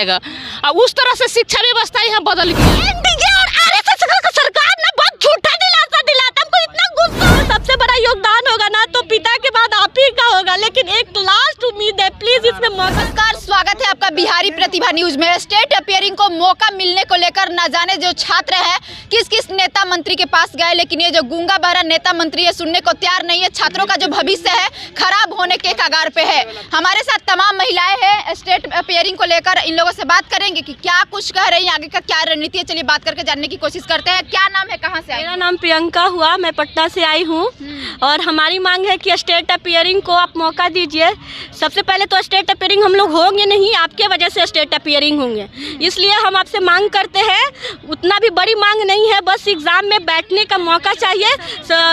जाएगा। और उस तरह से शिक्षा व्यवस्था यहाँ बदल गई। सरकार ना बहुत झूठा दिलासा दिलाता, हमको इतना गुस्सा। सबसे बड़ा योगदान होगा ना तो पिता के बाद आप ही का होगा, लेकिन एक लास्ट उम्मीद है, प्लीज इसमें नमस्कार, स्वागत है आपका बिहारी प्रतिभा न्यूज में। स्टेट अपियरिंग को मौका मिलने को लेकर न जाने जो छात्र हैं किस किस नेता मंत्री के पास गए, लेकिन ये जो गूंगा बहरा नेता मंत्री है सुनने को तैयार नहीं है। छात्रों का जो भविष्य है खराब होने के कगार पे है। हमारे साथ तमाम महिलाएं हैं, स्टेट अपियरिंग को लेकर इन लोगों से बात करेंगे कि क्या कुछ कह रही है, आगे का क्या रणनीति है। चलिए बात करके जानने की कोशिश करते हैं। क्या नाम है, कहाँ से आई? मेरा नाम प्रियंका हुआ, मैं पटना से आई हूँ और हमारी मांग है कि स्टेट अपियरिंग को आप मौका दीजिए। सबसे पहले तो स्टेट अपियरिंग हम लोग होंगे नहीं, आपके वजह से स्टेट अपियरिंग होंगे, इसलिए हम आपसे मांग करते हैं। उतना भी बड़ी मांग नहीं है, बस एग्जाम में बैठने का मौका चाहिए।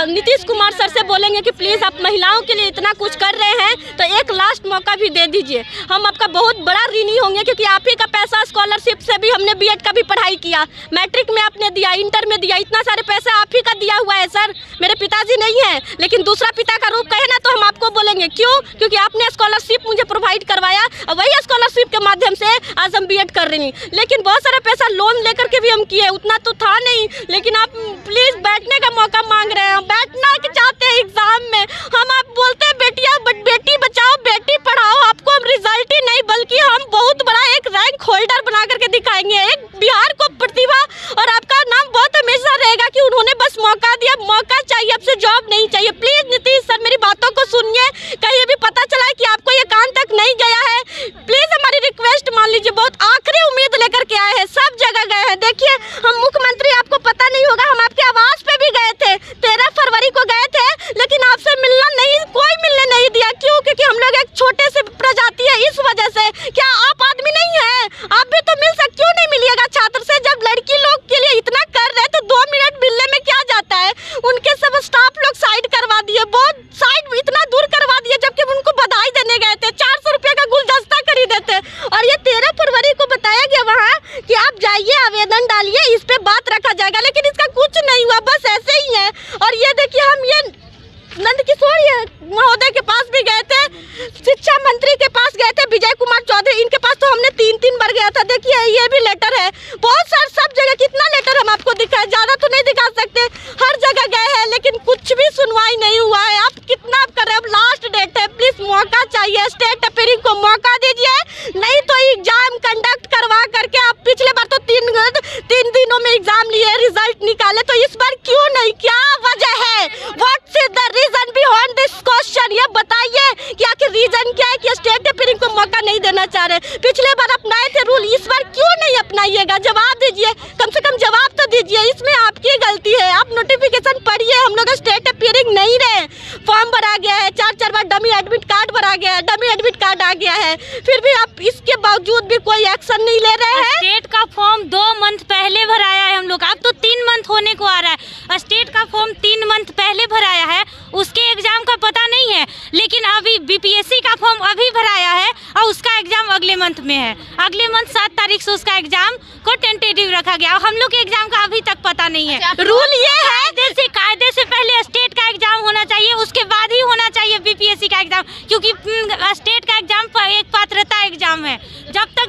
नीतीश कुमार सर से बोलेंगे कि प्लीज़ आप महिलाओं के लिए इतना कुछ कर रहे हैं तो एक लास्ट मौका भी दे दीजिए। हम आपका बहुत बड़ा ऋणी होंगे, क्योंकि आप ही का पैसा स्कॉलरशिप से भी हमने बीएड का भी पढ़ाई किया, मैट्रिक में आपने दिया, इंटर में दिया, इतना सारे पैसा आप ही का दिया हुआ है सर। मेरे पिताजी नहीं है, लेकिन दूसरा पिता का रूप कहे ना तो हम आपको बोलेंगे क्यों, क्योंकि आपने स्कॉलरशिप मुझे प्रोवाइड करवाया और वही स्कॉलरशिप के माध्यम से आज हम बीएड कर रही हैं। लेकिन बहुत सारा पैसा लोन लेकर के भी हम किए, उतना तो था नहीं, लेकिन आप प्लीज बैठने का मौका मांग रहे हैं, बैठना चाहते हैं एग्जाम में। हम आप बोलते हैं बेटी बचाओ बेटी पढ़ाओ, आपको हम रिजल्ट ही नहीं बल्कि हम बहुत बड़ा एक रैंक होल्डर बना करके दिखाएंगे, एक बिहार को प्रतिभा, और आपका नाम बहुत हमेशा रहेगा कि उन्होंने बस मौका दिया। मौका चाहिए, आपसे जॉब नहीं चाहिए। प्लीज नीतीश सर मेरी बातों को सुनिए, कहीं भी पता चला है कि आपको ये कान तक नहीं गया है, प्लीज हमारी रिक्वेस्ट मान लीजिए। बहुत आखिरी उम्मीद लेकर के आए हैं, सब जगह गए हैं। देखिए हम मुख्यमंत्री, आपको पता नहीं होगा, हम आपके आवास पे भी गए थे, 13 फरवरी को गए थे, लेकिन आपसे मिलना नहीं, कोई मिलने नहीं दिया। क्यों? क्योंकि हम लोग एक छोटे से प्रजाति है, इस वजह से। क्या आप आदमी नहीं है? आप भी तो मिल सकते, क्यों नहीं मिलिएगा छात्र से? जब लड़की लोग के लिए इतना कर रहे तो 2 मिनट मिलने में क्या जाता है? उनके सब स्टाफ लोग साइड करवा दिए, बहुत साइड इतना दूर करवा दिए, जबकि उनको बधाई देने गए थे, 400 रुपये का गुलदस्ता खरीदे थे। और ये 13 फरवरी को बताया गया वहाँ कि आप जाइए आवेदन डालिए, इस पे बात रखा जाएगा, लेकिन इसका कुछ नहीं हुआ, बस ऐसे ही है। और ये देखिए हम ये नंद किशोर महोदय के पास भी गए थे, शिक्षा मंत्री के पास गए थे, विजय कुमार चौधरी, इनके पास तो हमने 3 बार गया था। देखिए ये भी लेटर है, बहुत सारे सब जगह, कितना लेटर हम आपको दिखाए, ज्यादा तो नहीं दिखा सकते, हर जगह गए हैं, लेकिन कुछ भी सुनवाई नहीं हुआ है। आप कितना आप कर रहे हैं? अब लास्ट डेट है, प्लीज मौका चाहिए, स्टेट अपियरिंग को मौका दीजिए, नहीं तो एग्जाम कंडक्ट करवा करके। आप पिछले बार तो 3 दिनों में एग्जाम लिए, रिजल्ट निकाले, तो इस बार क्यों नहीं? क्या वजह है? What's is the reason behind this question? ये बताइए कि आखिर रीजन क्या है कि स्टेट अपियरिंग को मौका नहीं देना चाह रहे? पिछले बार अपनाए थे रूल, इस बार क्यों नहीं अपनाइएगा? जवाब दीजिए, कम से कम जवाब तो दीजिए, इसमें आपकी गलती है। आप नोटिफिकेशन पढ़िए, हम लोग स्टेट अपियरिंग नहीं रहे, फॉर्म भरा गया है, 4 बार डमी एडमिट कार्ड भरा गया है, डमी एडमिट कार्ड आ गया है, फिर भी आप इसके बावजूद भी कोई एक्शन नहीं ले रहे हैं। स्टेट का फॉर्म 2 मंथ पहले भराया है हम लोग, अब तो 3 मंथ होने को आ रहा है। स्टेट का फॉर्म 3 मंथ पहले भराया है, उसके एग्जाम का पता नहीं है, लेकिन अभी बीपीएससी का फॉर्म अभी भराया है और उसका एग्जाम अगले मंथ में है। अगले मंथ 7 तारीख से उसका एग्जाम को टेंटेटिव रखा गया और हम लोग के एग्जाम का अभी तक पता नहीं है। रूल ये है, कायदे से पहले स्टेट का एग्जाम होना चाहिए, उसके बाद ही होना चाहिए बीपीएससी का एग्जाम, क्योंकि स्टेट का एग्जाम एक पात्रता एग्जाम है। जब तक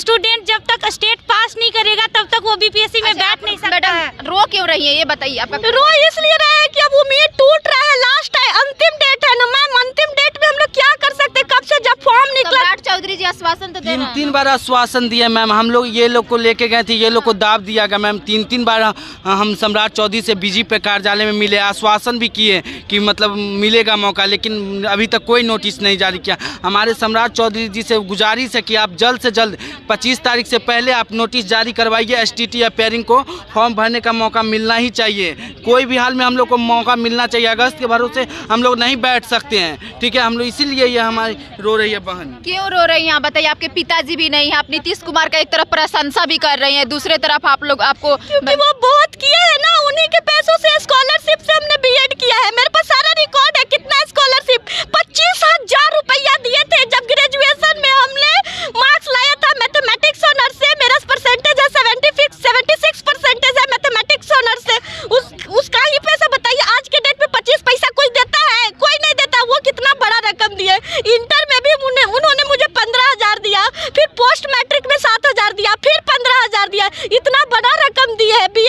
स्टूडेंट जब तक स्टेट पास नहीं करेगा तब तक वो बीपीएससी में बैठ नहीं सकता है। रो क्यों रही है ये बताइए? आपका रो इसलिए रहा है कि अब उम्मीद टूट रहा है, लास्ट है, अंतिम डेट है ना मैम, अंतिम डेट में हम लोग क्या कर सकते? कब से जब फॉर्म निकला? चौधरी जी आश्वासन तो दे रहे हैं। 3 बार आश्वासन दिए मैम, हम लोग ये लोग को लेके गए थे, ये लोग को दाब दिया गया मैम। 3 बार हम सम्राट चौधरी से बीजेपी कार्यालय में मिले, आश्वासन भी किए कि मतलब मिलेगा मौका, लेकिन अभी तक कोई नोटिस नहीं जारी किया। हमारे सम्राट चौधरी जी से गुजारिश है कि आप जल्द से जल्द 25 तारीख से पहले आप नोटिस जारी करवाइए। एसटीटी अपियरिंग को फॉर्म भरने का मौका मिलना ही चाहिए, कोई भी हाल में हम लोग को मौका मिलना चाहिए। अगस्त के भरोसे हम लोग नहीं बैठ सकते हैं, ठीक है? हम लोग इसीलिए ये हमारी रो रही है बहन। क्यों रो रही हैं आप बताइए? आपके पिताजी भी नहीं है, आप नीतीश कुमार का एक तरफ प्रशंसा भी कर रही हैं, दूसरे तरफ आप लोग आपको क्योंकि वो बहुत किया है ना, उन्हीं के पैसों से स्कॉलरशिप से हमने बीएड किया है। मेरे पास सारा रिकॉर्ड है, कितना स्कॉलरशिप 25,000 रुपया दिए थे। जब ग्रेजुएशन में हमने मार्क्स लाया था मैथमेटिक्स ऑनर्स से, मेरा परसेंटेज है 76 परसेंटेज है मैथमेटिक्स ऑनर्स से, उसका ही पैसा बताइए। आज के डेट में 25 पैसा कोई देता है? कोई नहीं देता। वो कितना बड़ा रकम दिए। इंटर में भी उन्होंने मुझे 15,000 दिया, फिर पोस्ट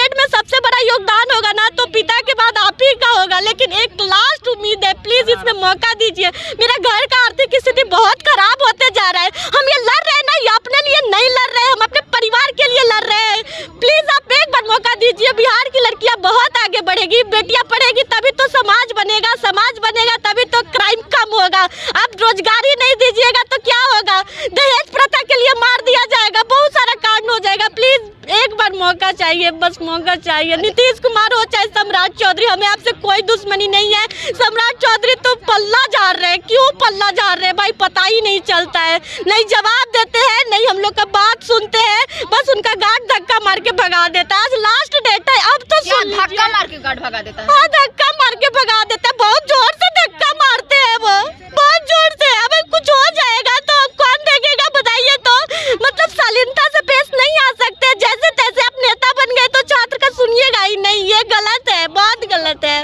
बीएड में सबसे बड़ा योगदान होगा ना तो पिता के बाद आप ही का होगा, लेकिन एक लास्ट उम्मीद है, प्लीज इसमें मौका दीजिए। मेरा घर का आर्थिक स्थिति बहुत खराब होते जा रहा है। हम ये लड़ रहे हैं ना, ये अपने लिए नहीं लड़ रहे हैं, हम अपने परिवार के लिए लड़ रहे हैं। प्लीज आप एक बार मौका दीजिए। बिहार की लड़कियां बहुत आगे बढ़ेगी, बेटियां पढ़ेगी तभी तो समाज बनेगा, समाज बनेगा तभी तो क्राइम कम होगा। आप रोजगारी नहीं दीजिएगा तो क्या होगा? दहेज प्रथा के लिए मार दिया जाएगा, बहुत सारा कांड हो जाएगा। प्लीज एक बार मौका चाहिए, बस मौका चाहिए। नीतीश कुमार हो चाहे सम्राट चौधरी, हमें आपसे कोई दुश्मनी नहीं है। सम्राट चौधरी तो पल्ला झाड़ रहे हैं, क्यों पल्ला झाड़ रहे हैं भाई, पता ही नहीं चलता है। नहीं जवाब देते हैं, नहीं हम लोग का बात सुनते हैं, बस उनका गार्ड धक्का मार के भगा देता है। आज लास्ट डेट है, अब तो धक्का मार के गार्ड भगा देता है? हाँ, धक्का मार के भगा देता है, बहुत जोर से धक्का मारते हैं वो, बहुत जोर से। अब कुछ हो जाएगा तो अब कौन देखेगा बताइए? तो मतलब शालीनता से पेश नहीं आ सकते, जैसे तैसे आप नेता बन गए तो छात्र का सुनिएगा ही नहीं। ये गलत है, बहुत गलत है,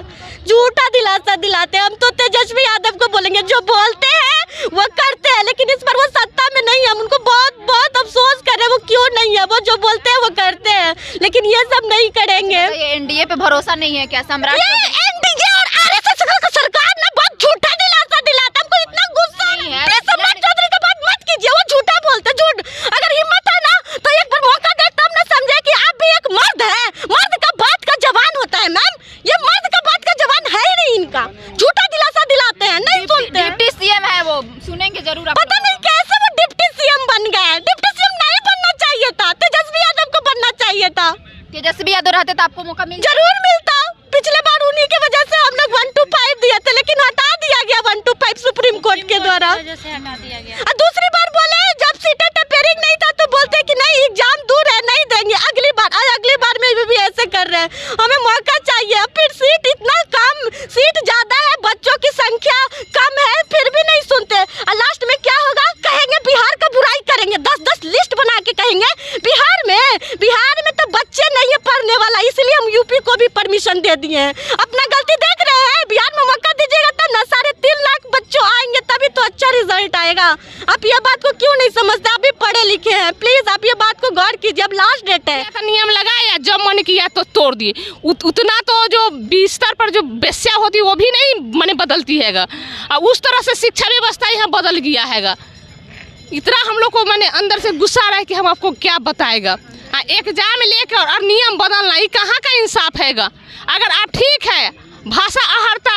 झूठा दिलासा दिलाते हैं। हम तो तेजस्वी यादव को बोलेंगे, जो बोलते हैं वो करते हैं, लेकिन इस पर वो सत्ता में नहीं है। हम उनको बहुत बहुत अफसोस कर रहे हैं, वो क्यों नहीं है, वो जो बोलते हैं वो करते हैं, लेकिन ये सब नहीं करेंगे। तो ये एनडीए पे भरोसा नहीं है क्या? सम्राट एनडीए और आरएसएस का सरकार ना बहुत झूठा दिलासा दिलाता, हमको इतना गुस्सा नहीं है। प्लीज सम्राट चौधरी का बात मत कीजिए, वो झूठा बोलते, झूठ। अगर हिम्मत है ना तो एक बार मौका दे, तब ना समझे कि आप भी एक मर्द है, मर्द का बात का जवान होता है। मैम, ये मर्द का बात का जवान है ही नहीं, इनका झूठा दिलासा दिलाते हैं, नहीं सुनते। डिप्टी सीएम है वो, सुनेंगे जरूर। पता नहीं कैसे वो डिप्टी सीएम बन गए। डिप्टी सीएम नहीं बनना चाहिए था, तेजस्वी यादव को बनना चाहिए था। तेजस्वी यादव रहते तो आपको मौका मिल जरूर मिलता। पिछले बार उन्हीं की वजह से हम लोग 125 दिए थे, लेकिन हटा दिया गया 125 सुप्रीम कोर्ट के द्वारा। और दूसरी बार बोले जब सीटें टेपरिंग नहीं था तो बोलते कि नहीं एग्जाम दूर है, नहीं देंगे अगली बार में भी ऐसे कर रहे हैं। हमें मौका चाहिए। फिर सीट इतना कम, सीट ज्यादा है, बच्चों की संख्या कम है, फिर भी नहीं सुनते। और लास्ट में क्या होगा? कहेंगे बिहार का बुराई करेंगे, 10-10 लिस्ट बना के कहेंगे बिहार में तो बच्चे नहीं है पढ़ने वाला, इसलिए हम यूपी को भी परमिशन दे दिए हैं। अपना गलती देख रहे हैं, बिहार में मौका दीजिएगा तब ना 3.5 लाख बच्चों आएंगे, तभी तो अच्छा रिजल्ट आएगा। आप ये बात को क्यों नहीं समझते? आप भी पढ़े लिखे हैं, प्लीज आप ये बात को गौर कीजिए। अब लास्ट डेट है, ऐसा नियम लगाया, जब मन किया तो तोड़ दिए। उतना तो जो बिस्तर पर जो बेस्या होती है वो भी नहीं मैंने बदलती हैगा। उस तरह से शिक्षा व्यवस्था यहाँ बदल गया हैगा। इतना हम लोग को मैंने अंदर से गुस्सा रहा है कि हम आपको क्या बताएगा। एग्जाम लेकर और नियम बदलना, ये कहाँ का इंसाफ हैगा? अगर आप ठीक है भाषा अहर्ता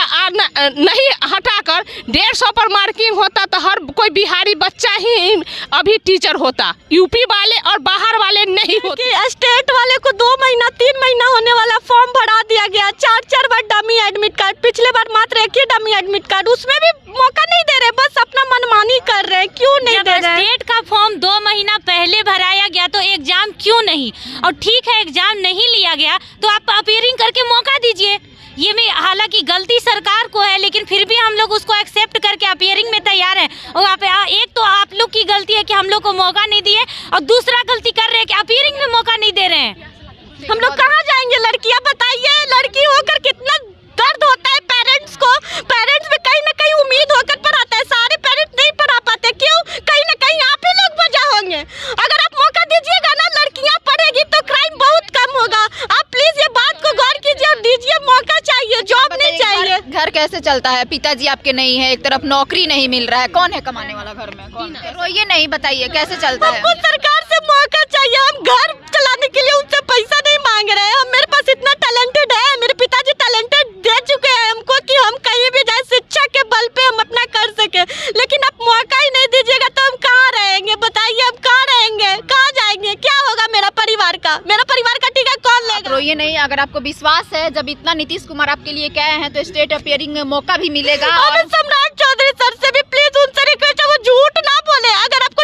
नहीं हटाकर 150 पर मार्किंग होता तो हर कोई बिहारी बच्चा ही अभी टीचर होता, यूपी वाले और बाहर वाले नहीं होते। स्टेट वाले को 2 महीना 3 महीना होने वाला फॉर्म भरा दिया गया, 4 बार डमी एडमिट कार्ड, पिछले बार मात्र 1 ही डमी एडमिट कार्ड, उसमें भी मौका नहीं दे रहे, बस अपना मनमानी कर रहे हैं। क्यों नहीं दे रहे? स्टेट का फॉर्म 2 महीना पहले भराया गया तो एग्जाम क्यों नहीं? और ठीक है एग्जाम नहीं लिया गया तो आप अपीयरिंग करके मौका दीजिए। ये में हालांकि गलती सरकार को है, लेकिन फिर भी हम लोग उसको एक्सेप्ट करके अपीयरिंग में तैयार हैं। और एक तो आप लोग की गलती है कि हम लोग को मौका नहीं दिए, और दूसरा गलती कर रहे हैं कि अपीयरिंग में मौका नहीं दे रहे हैं। हम लोग कहाँ जाएंगे? लड़कियां बताइए, लड़की होकर कितना दर्द होता है पेरेंट्स को। पेरेंट्स में कहीं ना कहीं उम्मीद होकर पढ़ाता है, सारे पेरेंट्स नहीं पढ़ा पाते, क्यों? कहीं ना कहीं आप ही लोग वजह होंगे। अगर आप मौका दीजिएगा ना, लड़कियां पढ़ेगी तो क्राइम बहुत कम होगा। आप प्लीज ये बात को गौर कीजिए और दीजिए मौका चाहिए, जॉब नहीं चाहिए। घर कैसे चलता है? पिताजी आपके नहीं है, एक तरफ नौकरी नहीं मिल रहा है, कौन है कमाने वाला घर में? कौन? रोइए नहीं, बताइए कैसे चलता है? हमको सरकार से मौका चाहिए। हम घर चलाने के लिए उनसे पैसा नहीं मांग रहे हैं। हम मेरे पास इतना टैलेंटेड है, मेरे पिताजी टैलेंटेड दे चुके हैं हमको कि हम कहीं भी जाए शिक्षा के बल पे हम अपना कर सके, लेकिन आप मौका ही नहीं दीजिएगा तो हम कहाँ रहेंगे? बताइए हम कहाँ रहेंगे, कहाँ जाएंगे? क्या होगा मेरा परिवार का? मेरा परिवार का टीका कौन लेगा? रोइए नहीं, अगर आपको विश्वास है, जब इतना नीतीश कुमार आपके लिए कहे हैं तो स्टेट अपीयरिंग में मौका भी मिलेगा। और सम्राट चौधरी सर से भी प्लीज उनसे रिक्वेस्ट है, वो झूठ ना बोले। अगर आपको